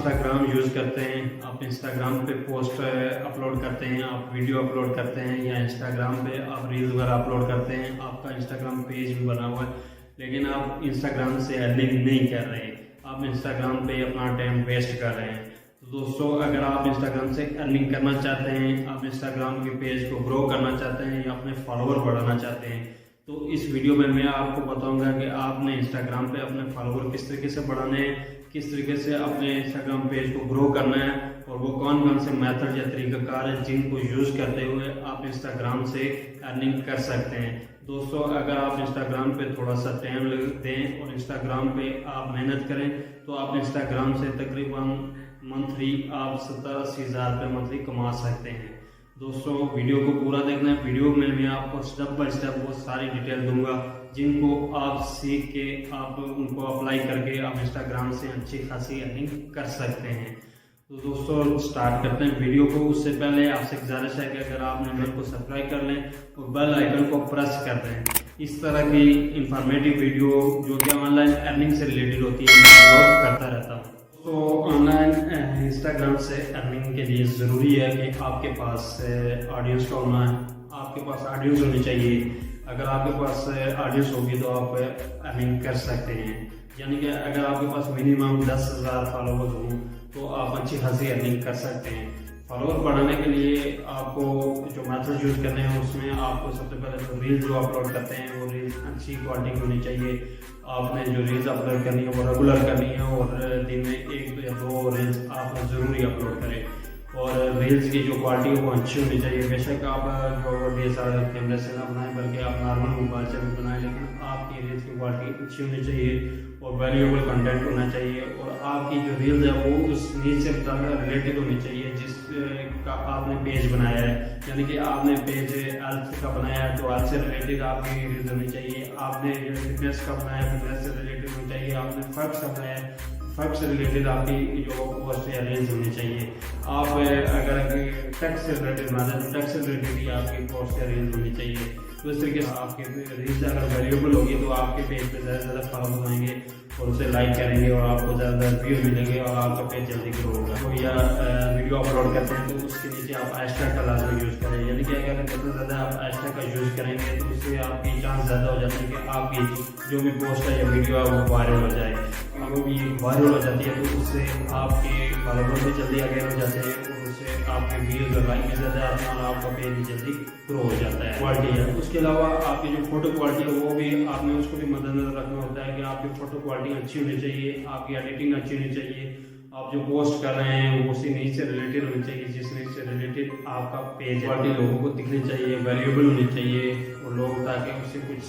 Instagram use करते हैं, आप इंस्टाग्राम पे पोस्ट अपलोड करते हैं, आप वीडियो अपलोड करते हैं या इंस्टाग्राम पे आप रील्स वगैरह अपलोड करते हैं, आपका इंस्टाग्राम पेज भी बना हुआ है, लेकिन आप इंस्टाग्राम से अर्निंग नहीं कर रहे हैं, आप इंस्टाग्राम पे अपना टाइम वेस्ट कर रहे हैं। तो दोस्तों, अगर आप इंस्टाग्राम से अर्निंग करना चाहते हैं, आप इंस्टाग्राम के पेज को ग्रो करना चाहते हैं या अपने फॉलोअर बढ़ाना चाहते हैं, तो इस वीडियो में मैं आपको बताऊंगा कि आपने इंस्टाग्राम पे अपने फॉलोअर किस तरीके से बढ़ाने हैं, किस तरीके से अपने इंस्टाग्राम पेज को ग्रो करना है और वो कौन कौन से मेथड या तरीकाकार है जिनको यूज़ करते हुए आप इंस्टाग्राम से अर्निंग कर सकते हैं। दोस्तों, अगर आप इंस्टाग्राम पे थोड़ा सा टाइम दें और इंस्टाग्राम पे आप मेहनत करें तो आप इंस्टाग्राम से तकरीबन मंथली आप 70-80 हज़ार रुपये मंथली कमा सकते हैं। दोस्तों, वीडियो को पूरा देखना है। वीडियो में मैं आपको स्टेप बाय स्टेप वो सारी डिटेल दूंगा जिनको आप सीख के आप उनको अप्लाई करके आप इंस्टाग्राम से अच्छी खासी अर्निंग कर सकते हैं। तो दोस्तों, स्टार्ट करते हैं वीडियो को। उससे पहले आपसे गुजारिश है कि अगर आपने मेरे को सब्सक्राइब कर लें और बेल आइकन को प्रेस कर दें। इस तरह की इंफॉर्मेटिव वीडियो जो कि ऑनलाइन अर्निंग से रिलेटेड होती है मैं अपलोड करता रहता हूँ। तो ऑनलाइन इंस्टाग्राम से अर्निंग के लिए ज़रूरी है कि आपके पास ऑडियंस का होना है, आपके पास ऑडियंस होनी चाहिए। अगर आपके पास ऑडियंस होगी तो आप अर्निंग कर सकते हैं। यानी कि अगर आपके पास मिनिमम 10,000 फॉलोवर्स हों तो आप अच्छी खासी अर्निंग कर सकते हैं। फॉलोअर बढ़ाने के लिए आपको जो मेथड यूज़ करने हैं उसमें आपको सबसे पहले तो रील्स जो अपलोड करते हैं वो रील्स अच्छी क्वालिटी की होनी चाहिए। आपने जो रील्स अपलोड करनी है वो रेगुलर करनी है और दिन में 1 या 2 रील्स आप ज़रूरी अपलोड करें और रील्स की जो क्वालिटी है वो अच्छी होनी चाहिए। बेशक आप जो DSLR कैमरे से ना बनाएं बल्कि आप नॉर्मल मोबाइल से भी बनाएं, लेकिन आपकी रील्स की क्वालिटी अच्छी होनी चाहिए और वैल्यूएबल कंटेंट होना चाहिए और आपकी जो रील्स है वो उस नीड से रिलेटेड होनी चाहिए जिस का आपने पेज बनाया है। यानी कि आपने पेज हेल्थ का बनाया है तो हेल्थ से रिलेटेड आपकी रील्स होनी चाहिए। आपने फिटनेस का बनाया है, फिटनेस से रिलेटेड होनी चाहिए। आपने फैक्ट्स का बनाया है, फैक्ट से रिलेटेड आपकी जो पोस्ट या रील्स होनी चाहिए। आप अगर टेक्स्ट से रिलेटेड बनाते हैं तो टेक्स्ट से रिलेटेड ही आपकी पोस्ट या रील्स होनी चाहिए। तो इस तरीके से आपके रील्स अगर वैल्यूएबल होगी तो आपके पेज पे ज़्यादा से ज़्यादा फॉलोअर्स आएंगे और उसे लाइक करेंगे और आपको ज़्यादा व्यू मिलेंगे और आपका पेज जल्दी ग्रो होगा। तो या वीडियो अपलोड करते हैं तो उसके नीचे आप हैशटैग का लाजमी यूज़ करें। यानी कि अगर ज़्यादा से ज़्यादा आप हैशटैग का यूज़ करेंगे तो उससे आपकी चांस ज़्यादा हो जाती है कि आपकी जो भी पोस्ट है या वीडियो है वो वायरल हो जाए। अगर भी वायरल हो जाती है तो उससे आपके फॉलोवर भी जल्दी आगे हो जाते हैं और उससे आपके व्यूज और लाइक भी ज़्यादा आते हैं और आपका पेज भी जल्दी ग्रो हो जाता है। क्वालिटी है, उसके अलावा आपकी जो फोटो क्वालिटी है वो भी आपने उसको भी मद्देनजर रखना होता है कि आपकी फोटो क्वालिटी अच्छी होनी चाहिए, आपकी एडिटिंग अच्छी होनी चाहिए, आप जो पोस्ट कर रहे हैं वो उसी नीच से रिलेटेड होनी चाहिए जिस नीच से रिलेटेड आपका पेज क्वालिटी लोगों को दिखनी चाहिए, वैल्यूएबल होनी चाहिए और लोग ताकि उससे कुछ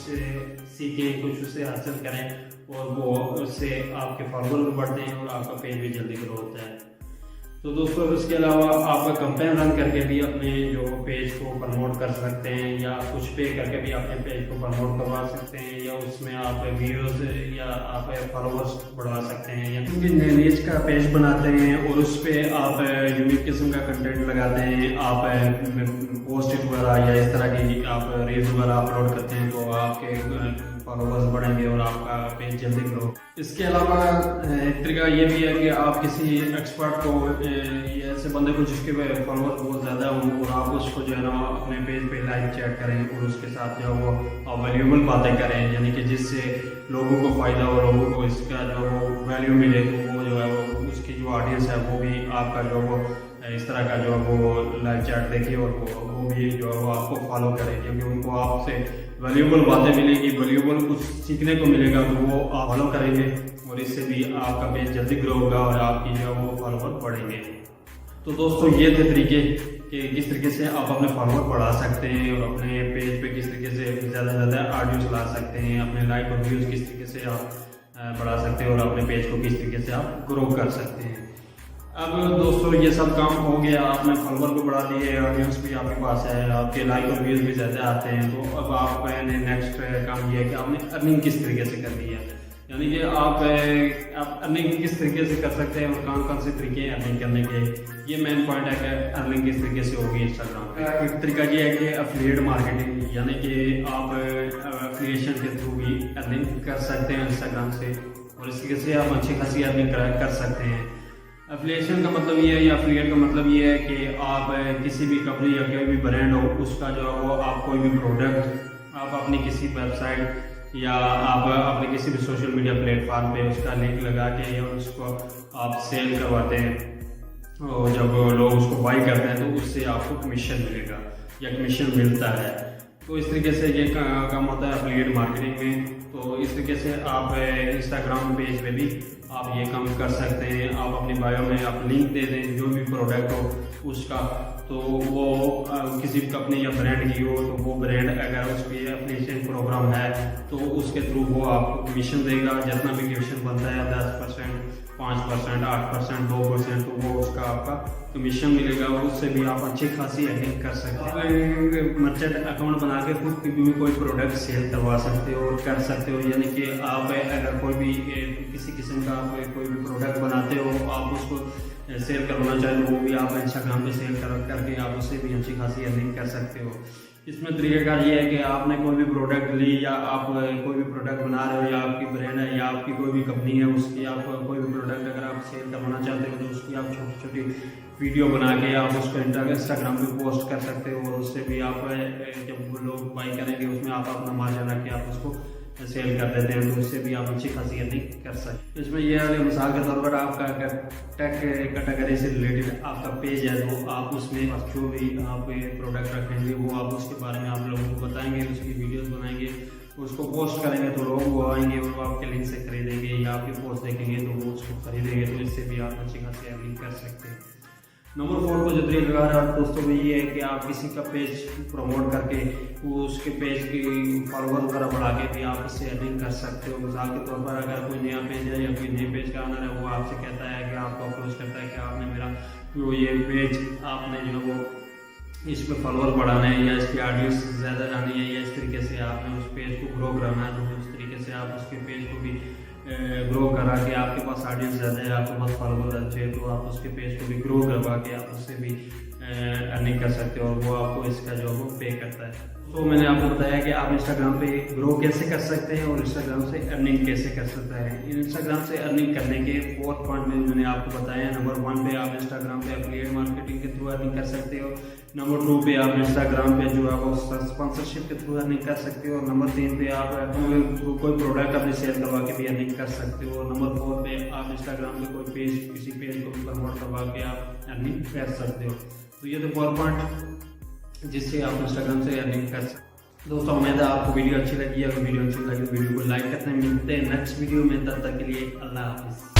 सीखें, कुछ उससे हासिल करें और वो उससे आपके फॉलोअर बढ़ते हैं और आपका पेज भी जल्दी ग्रो होता है। तो दोस्तों, इसके अलावा आप कैंपेन रन करके भी अपने जो पेज को प्रमोट कर सकते हैं या कुछ पे करके भी अपने पेज को प्रमोट करवा सकते हैं या उसमें आप व्यूअर्स या आप फॉलोअर्स बढ़वा सकते हैं या क्योंकि नीच का पेज बनाते हैं और उस पर आप यूनिक किस्म का कंटेंट लगाते हैं, आप पोस्ट वगैरह या इस तरह की आप रील्स वगैरह अपलोड करते हैं तो आपके फॉलोवर्स बढ़ेंगे और आपका पेज जल्दी ग्रो। इसके अलावा एक तरीका ये भी है कि आप किसी एक्सपर्ट को ऐसे बंदे को जिसके फॉलोअर्स बहुत ज़्यादा हों और आप उसको जो है ना अपने पेज पे लाइव चैट करें और उसके साथ जो है वो वैल्यूएबल बातें करें, यानी कि जिससे लोगों को फ़ायदा हो, लोगों को इसका जो वैल्यू मिले तो वो जो है वो उसकी जो ऑडियंस है वो भी आपका जो वो इस तरह का जो है वो लाइव चैट देखे और वो भी जो है वो आपको फॉलो करें क्योंकि उनको आपसे वैल्यूएबल बातें मिलेंगी, वैल्यूएबल कुछ सीखने को मिलेगा तो वो आप फॉलो करेंगे और इससे भी आपका पेज जल्दी ग्रो होगा और आपकी जो है वो फॉलोवर बढ़ेंगे। तो दोस्तों, ये थे तरीके कि किस तरीके से आप अपने फॉलोवर बढ़ा सकते हैं और अपने पेज पे किस तरीके से ज़्यादा से ज़्यादा ऑडियंस ला सकते हैं, अपने लाइक और व्यूज़ किस तरीके से आप बढ़ा सकते हैं और अपने पेज को किस तरीके से आप ग्रो कर सकते हैं। अब दोस्तों, ये सब काम हो गया, आपने फॉलोवर को बढ़ा दिए, ऑडियंस भी आपके पास है, आपके लाइक और व्यूज़ भी ज़्यादा आते हैं, तो अब आपने नेक्स्ट काम ये है कि आपने अर्निंग किस तरीके से करनी है। यानी कि आप अर्निंग किस तरीके से कर सकते हैं और कौन कौन से तरीके हैं अर्निंग करने के, ये मेन पॉइंट है कि अर्निंग किस तरीके से होगी इंस्टाग्राम पे। एक तरीका ये है कि एफिलिएट मार्केटिंग, यानी कि आप एफिलिएशन के थ्रू भी अर्निंग कर सकते हैं इंस्टाग्राम से और इस तरीके से आप अच्छी खासी अर्निंग कर सकते हैं। एफिलिएशन का मतलब ये है या एफिलिएट का मतलब ये है कि आप किसी भी कंपनी या कोई भी ब्रांड हो उसका जो है वो आप कोई भी प्रोडक्ट आप अपनी किसी वेबसाइट या आप अपने किसी भी सोशल मीडिया प्लेटफॉर्म पे उसका लिंक लगा के या उसको आप सेल करवाते हैं और जब लोग उसको बाई करते हैं तो उससे आपको कमीशन मिलेगा या कमीशन मिलता है। तो इस तरीके से ये काम होता है एफिलिएट मार्केटिंग में। तो इस तरीके से आप इंस्टाग्राम पेज पे भी आप ये काम कर सकते हैं। आप अपनी बायो में आप लिंक दे दें जो भी प्रोडक्ट हो उसका, तो वो किसी भी कंपनी या ब्रांड की हो तो वो ब्रांड अगर उस पर एफिलिएशन प्रोग्राम है तो उसके थ्रू वो आपको कमीशन देगा। जितना भी कमीशन बनता है 10%, 5%, 8%, 2%, तो वो उसका आपका कमीशन मिलेगा और उससे भी आप अच्छी खासी अर्निंग कर सकते हैं। मर्चेंट अकाउंट बना के खुद की भी कोई प्रोडक्ट सेल करवा सकते हो और कर सकते हो। यानी कि आप अगर कोई भी किसी किस्म का आप कोई भी प्रोडक्ट बनाते हो आप उसको सेल करवाना चाहें तो वो भी आप इंस्टाग्राम पे सेल करके आप उससे भी अच्छी खासी अर्निंग कर सकते हो। इसमें तरीक़ाकार ये है कि आपने कोई भी प्रोडक्ट ली या आप कोई भी प्रोडक्ट बना रहे हो या आपकी ब्रांड है या आपकी कोई भी कंपनी है उसकी आप कोई भी प्रोडक्ट अगर आप सेल करवाना चाहते हो तो उसकी आप छोटी छोटी वीडियो बना के आप उसको इंस्टाग्राम पे पोस्ट कर सकते हो और उससे भी आप जब लोग बाई करेंगे उसमें आप अपना मार्जिन रख के आप उसको सेल कर देते हैं तो उससे भी आप अच्छी खासी अर्निंग कर सकते हैं। इसमें यह है मिसाल के तौर पर आपका टेक कैटेगरी से रिलेटेड आपका पेज है तो आप उसमें जो भी आप प्रोडक्ट रखेंगे वो आप उसके बारे में आप लोगों को बताएंगे, उसकी वीडियोस बनाएंगे, उसको पोस्ट करेंगे तो लोग वो आएंगे और आपके लिंक से खरीदेंगे या आपकी पोस्ट देखेंगे तो वो उसको खरीदेंगे। तो इससे भी आप अच्छी खासी अर्निंग कर सकते हैं। नंबर 4 को जो तरीका है दोस्तों वो ये है कि आप किसी का पेज प्रमोट करके वो उसके पेज की फॉलोवर वगैरह बढ़ा के भी आप उससे अर्निंग कर सकते हो। मिसाल के तौर पर अगर कोई नया पेज है या कोई नए पेज का ऑनर है वो आपसे कहता है कि आपको अप्रोच करता है कि आपने मेरा वो ये पेज आपने जो वो इस पर फॉलोअर बढ़ाना है या इसकी ऑडियंस ज़्यादा लानी है या इस तरीके से आपने उस पेज को ग्रो कराना है तो उस तरीके से आप उसके पेज को भी ग्रो करा के आपके पास ऑडियंस ज़्यादा है, आपके पास फॉलोअर अच्छे हैं तो आप उसके पेज को भी ग्रो करवा के आप उससे भी अर्निंग कर सकते हो और वो आपको इसका जो वो पे करता है। तो मैंने आपको बताया कि आप इंस्टाग्राम पे ग्रो कैसे कर सकते हैं और इंस्टाग्राम से अर्निंग कैसे कर सकते हैं। इंस्टाग्राम से अर्निंग करने के 4 पॉइंट में मैंने आपको बताया। नंबर 1 पे आप इंस्टाग्राम पे एफिलिएट मार्केटिंग के थ्रू अर्निंग कर सकते हो। नंबर 2 पे आप इंस्टाग्राम पे जो है वो स्पॉन्सरशिप के थ्रू अर्निंग कर सकते हो। और नंबर 3 पे आप कोई प्रोडक्ट अपने सेल करवा के भी अर्निंग कर सकते हो। और नंबर 4 पे आप इंस्टाग्राम पे कोई पेज किसी पेज को भी प्रमोट करवा के आप अर्निंग कर सकते हो। तो ये तो 4 पॉइंट जिससे आप इंस्टाग्राम से अर्निंग कर सकते हो। दोस्तों उम्मीद है आपको वीडियो अच्छी लगी है। अगर वीडियो अच्छी लगी तो वीडियो को लाइक करते हैं। मिलते हैं नेक्स्ट वीडियो में, तब तक के लिए अल्लाह हाफिज़।